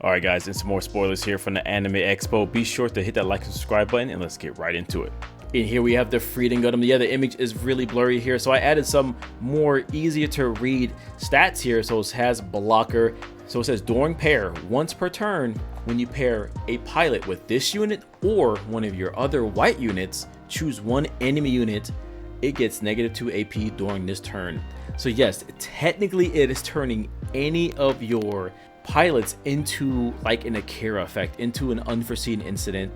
Alright guys, and some more spoilers here from the Anime Expo. Be sure to hit that like and subscribe button, and let's get right into it. And here we have the Freedom Gundam. Yeah, the image is really blurry here, so I added some more easier to read stats here. So it has blocker. So it says during pair, once per turn, when you pair a pilot with this unit or one of your other white units, choose one enemy unit, it gets -2 AP during this turn. So yes, technically it is turning any of your pilots into like an Akira effect, into an unforeseen incident,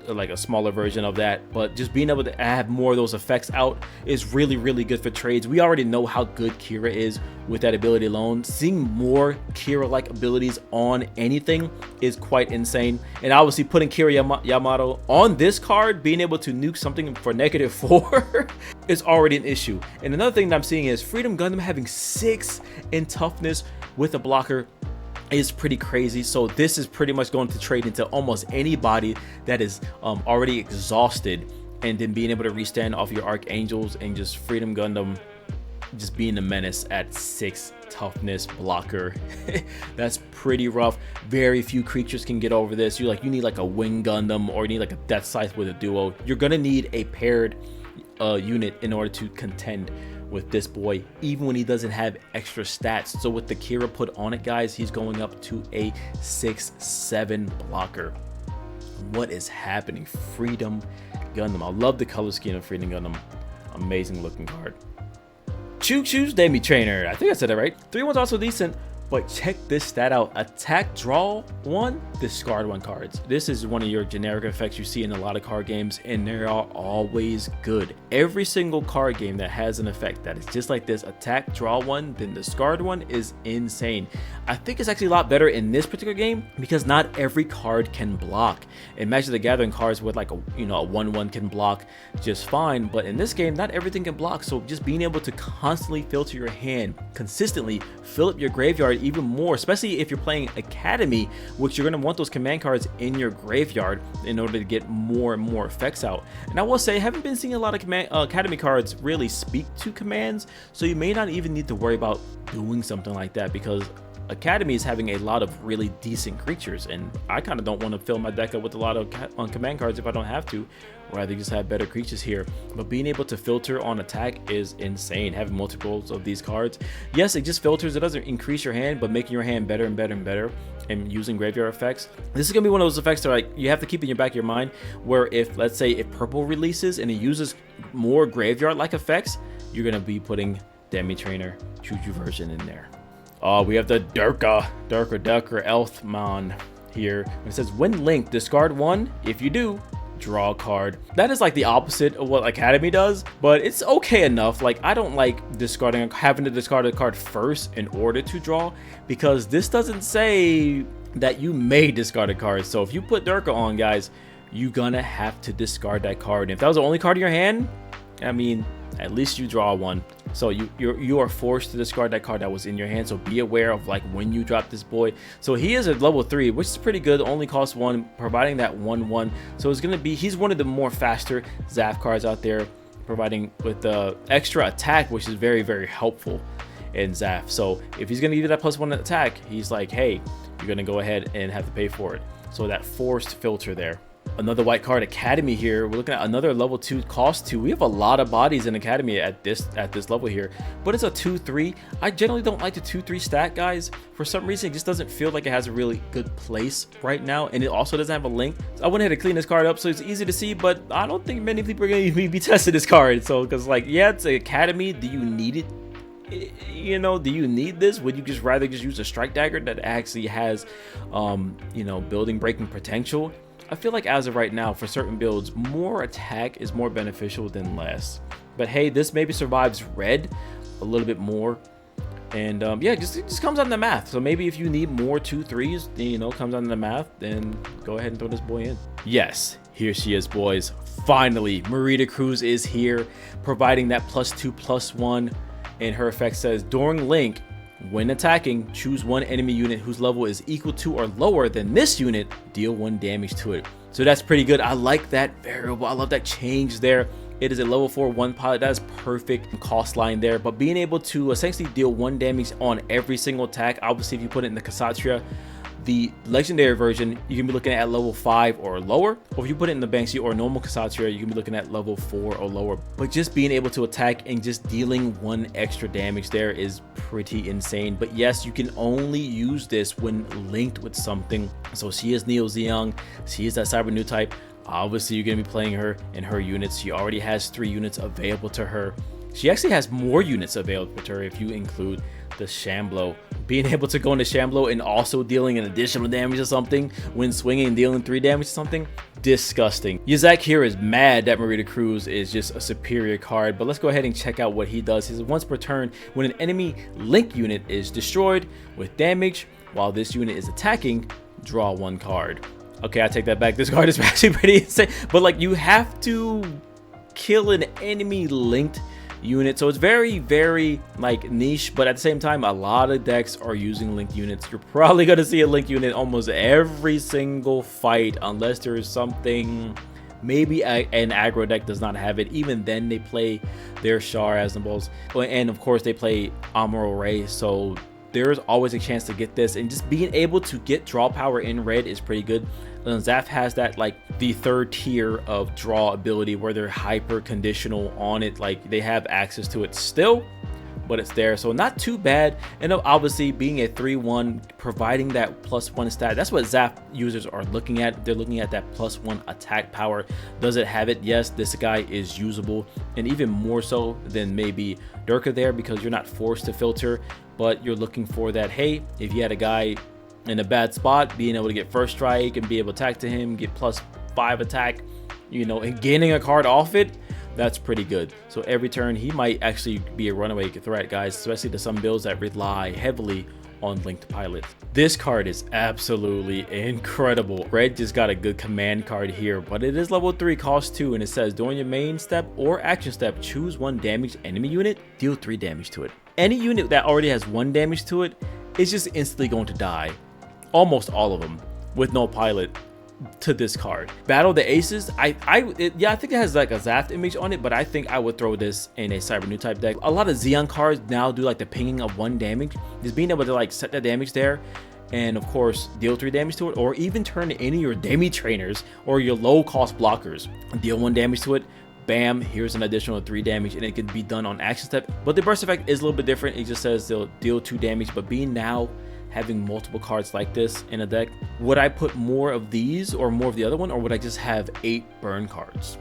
like a smaller version of that. But just being able to have more of those effects out is really good for trades. We already know how good Kira is with that ability alone. Seeing more Kira like abilities on anything is quite insane. And obviously putting Kira Yamato on this card, being able to nuke something for -4 is already an issue. And another thing that I'm seeing is Freedom Gundam having 6 in toughness with a blocker is pretty crazy. So this is pretty much going to trade into almost anybody that is already exhausted, and then being able to restand off your Archangels and just Freedom Gundam just being a menace at 6 toughness blocker. That's pretty rough. Very few creatures can get over this. You need like a Wing Gundam, or you need like a Death Scythe with a duo. You're gonna need a paired unit in order to contend with this boy, even when he doesn't have extra stats. So with the Kira put on it, guys, he's going up to a 6/7 blocker. What is happening? Freedom Gundam. I love the color scheme of Freedom Gundam. Amazing looking card. Choo Choo's Demi Trainer. I think I said that right. 3-1's also decent. But check this stat out. Attack, draw 1, discard 1 cards. This is one of your generic effects you see in a lot of card games, and they are always good. Every single card game that has an effect that is just like this, attack, draw 1, then discard 1, is insane. I think it's actually a lot better in this particular game because not every card can block. In Magic the Gathering cards with like a 1/1 can block just fine, but in this game not everything can block. So just being able to constantly filter your hand, consistently fill up your graveyard even more, especially if you're playing Academy, which you're going to want those command cards in your graveyard in order to get more and more effects out. And I will say, I haven't been seeing a lot of Academy cards really speak to commands, so you may not even need to worry about doing something like that, because Academy is having a lot of really decent creatures, and I kind of don't want to fill my deck up with a lot of command cards if I don't have to. Rather just have better creatures here. But being able to filter on attack is insane. Having multiples of these cards, yes, it just filters. It doesn't increase your hand, but making your hand better and better and better, and using graveyard effects. This is gonna be one of those effects that like you have to keep in your back of your mind, where if, let's say, if purple releases and it uses more graveyard like effects, you're gonna be putting Demi Trainer Choo Choo version in there. We have the Durka Elfman here. It says when linked, discard 1. If you do, draw a card. That is like the opposite of what Academy does, but it's okay enough. Like, I don't like having to discard a card first in order to draw, because this doesn't say that you may discard a card. So if you put Durka on, guys, you're gonna have to discard that card. And if that was the only card in your hand, I mean, at least you draw 1. So you are forced to discard that card that was in your hand. So be aware of like when you drop this boy. So he is at level 3, which is pretty good. Only costs 1, providing that 1/1. So it's gonna be, he's one of the more faster Zaf cards out there, providing with the extra attack, which is very helpful in Zaf. So if he's gonna give you that +1 attack, he's like, hey, you're gonna go ahead and have to pay for it. So that forced filter there. Another white card, Academy here. We're looking at another level 2 cost 2. We have a lot of bodies in Academy at this level here, but it's a 2/3. I generally don't like the 2/3 stat, guys. For some reason, it just doesn't feel like it has a really good place right now, and it also doesn't have a link. So I went ahead and clean this card up so it's easy to see, but I don't think many people are going to be testing this card. So, because like, yeah, it's Academy. Do you need it? Do you need this? Would you just rather just use a Strike Dagger that actually has building breaking potential? I feel like as of right now, for certain builds, more attack is more beneficial than less. But hey, this maybe survives red a little bit more. And yeah, it just comes on the math. So maybe if you need more 2/3s, comes on the math, then go ahead and throw this boy in. Yes, here she is, boys. Finally, Marita Cruz is here, providing that +2/+1. And her effect says, during link, when attacking, choose one enemy unit whose level is equal to or lower than this unit, deal 1 damage to it. So that's pretty good. I like that variable. I love that change there. It is a level 4 1 pilot. That is perfect cost line there. But being able to essentially deal 1 damage on every single attack, obviously if you put it in the Kshatriya, The legendary version, you can be looking at level 5 or lower, or if you put it in the Banksy or normal Kasatsu, you can be looking at level 4 or lower. But just being able to attack and just dealing 1 extra damage there is pretty insane. But yes, you can only use this when linked with something. So she is Neo Zeong, she is that cyber new type. Obviously, you're going to be playing her in her units. She already has 3 units available to her. She actually has more units available to her if you include the Shamblo. Being able to go into Shamblo and also dealing an additional damage or something when swinging and dealing 3 damage or something, disgusting. Yazak here is mad that Marita Cruz is just a superior card, but let's go ahead and check out what he does. He says once per turn, when an enemy link unit is destroyed with damage while this unit is attacking, draw 1 card. Okay, I take that back. This card is actually pretty insane, but like you have to kill an enemy linked unit, so it's very like niche, but at the same time a lot of decks are using linked units. You're probably going to see a linked unit almost every single fight unless there is something, maybe an aggro deck does not have it. Even then they play their Char as symbols, and of course they play Amuro Ray, so there's always a chance to get this, and just being able to get draw power in red is pretty good. Zaf has that, like the 3rd tier of draw ability where they're hyper conditional on it, like they have access to it still, but it's there, so not too bad. And obviously being a 3/1, providing that +1 stat, that's what Zaf users are looking at. They're looking at that +1 attack power. Does it have it? Yes, this guy is usable, and even more so than maybe Durka there, because you're not forced to filter, but you're looking for that, hey, if you had a guy in a bad spot, being able to get first strike and be able to attack to him, get +5 attack, you know, and gaining a card off it, that's pretty good. So every turn he might actually be a runaway threat, guys, especially to some builds that rely heavily on linked pilots. This card is absolutely incredible. Red just got a good command card here, but it is level 3, cost 2, and it says during your main step or action step, choose 1 damaged enemy unit, deal 3 damage to it. Any unit that already has 1 damage to it is just instantly going to die. Almost all of them with no pilot to this card. Battle the Aces, yeah, I think it has like a Zaft image on it, but I think I would throw this in a cyber new type deck. A lot of Xeon cards now do like the pinging of 1 damage, just being able to like set that damage there, and of course deal 3 damage to it, or even turn any of your Demi trainers or your low cost blockers, deal 1 damage to it, bam, here's an additional 3 damage, and it can be done on action step. But the burst effect is a little bit different. It just says they'll deal 2 damage, but being now having multiple cards like this in a deck, would I put more of these or more of the other one, or would I just have 8 burn cards?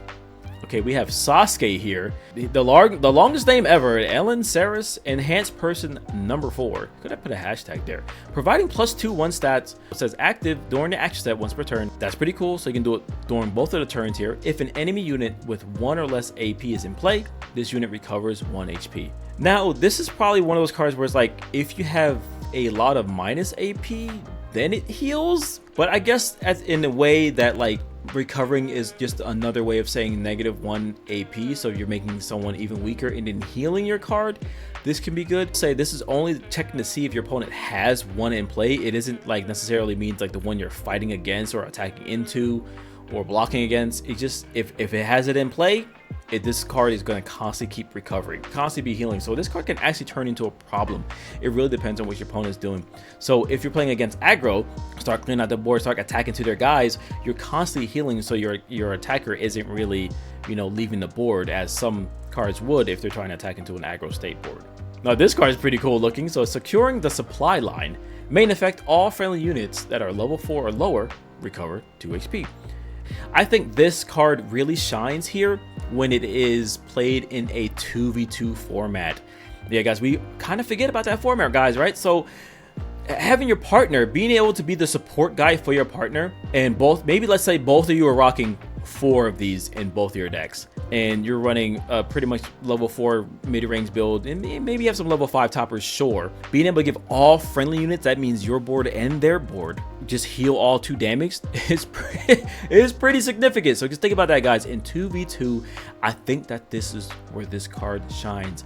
Okay, we have Sasuke here, the longest name ever, Ellen Saris, enhanced person number 4. Could I put a hashtag there? Providing +2/+1 stats. It says active during the action step once per turn. That's pretty cool, so you can do it during both of the turns here. If an enemy unit with 1 or less AP is in play, this unit recovers 1 HP. Now, this is probably one of those cards where it's like, if you have a lot of minus AP, then it heals. But I guess in a way that like recovering is just another way of saying -1 AP, so you're making someone even weaker and then healing your card. This can be good. Say this is only checking to see if your opponent has 1 in play. It isn't like necessarily means like the one you're fighting against or attacking into or blocking against. It just, if it has it in play, this card is going to constantly keep recovering, constantly be healing. So this card can actually turn into a problem. It really depends on what your opponent is doing. So if you're playing against aggro, start cleaning out the board, start attacking to their guys, you're constantly healing, so your attacker isn't really, you know, leaving the board as some cards would if they're trying to attack into an aggro state board. Now this card is pretty cool looking. So securing the supply line. Main effect, all friendly units that are level 4 or lower recover 2 HP. I think this card really shines here when it is played in a 2v2 format. Yeah, guys, we kind of forget about that format, guys, right? So having your partner, being able to be the support guy for your partner, and maybe let's say both of you are rocking 4 of these in both of your decks, and you're running a pretty much level 4 mid-range build, and maybe you have some level 5 toppers, sure. Being able to give all friendly units, that means your board and their board, just heal all 2 damage is pretty significant. So just think about that, guys. In 2v2, I think that this is where this card shines.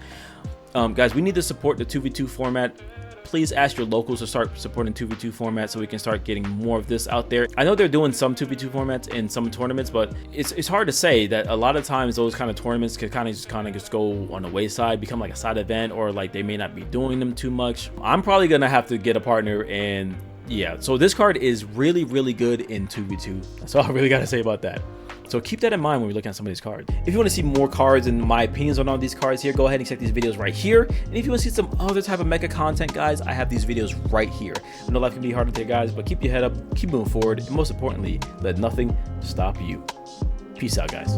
Guys, we need to support the 2v2 format. Please ask your locals to start supporting 2v2 formats so we can start getting more of this out there. I know they're doing some 2v2 formats in some tournaments, but it's hard to say that a lot of times those kind of tournaments could kind of just go on the wayside, become like a side event, or like they may not be doing them too much. I'm probably gonna have to get a partner and yeah, so this card is really, really good in 2v2. That's all I really gotta say about that. So keep that in mind when we're looking at some of these cards. If you want to see more cards and my opinions on all these cards here, go ahead and check these videos right here. And if you want to see some other type of mecha content, guys, I have these videos right here. I know life can be hard out there, guys, but keep your head up, keep moving forward, and most importantly, let nothing stop you. Peace out, guys.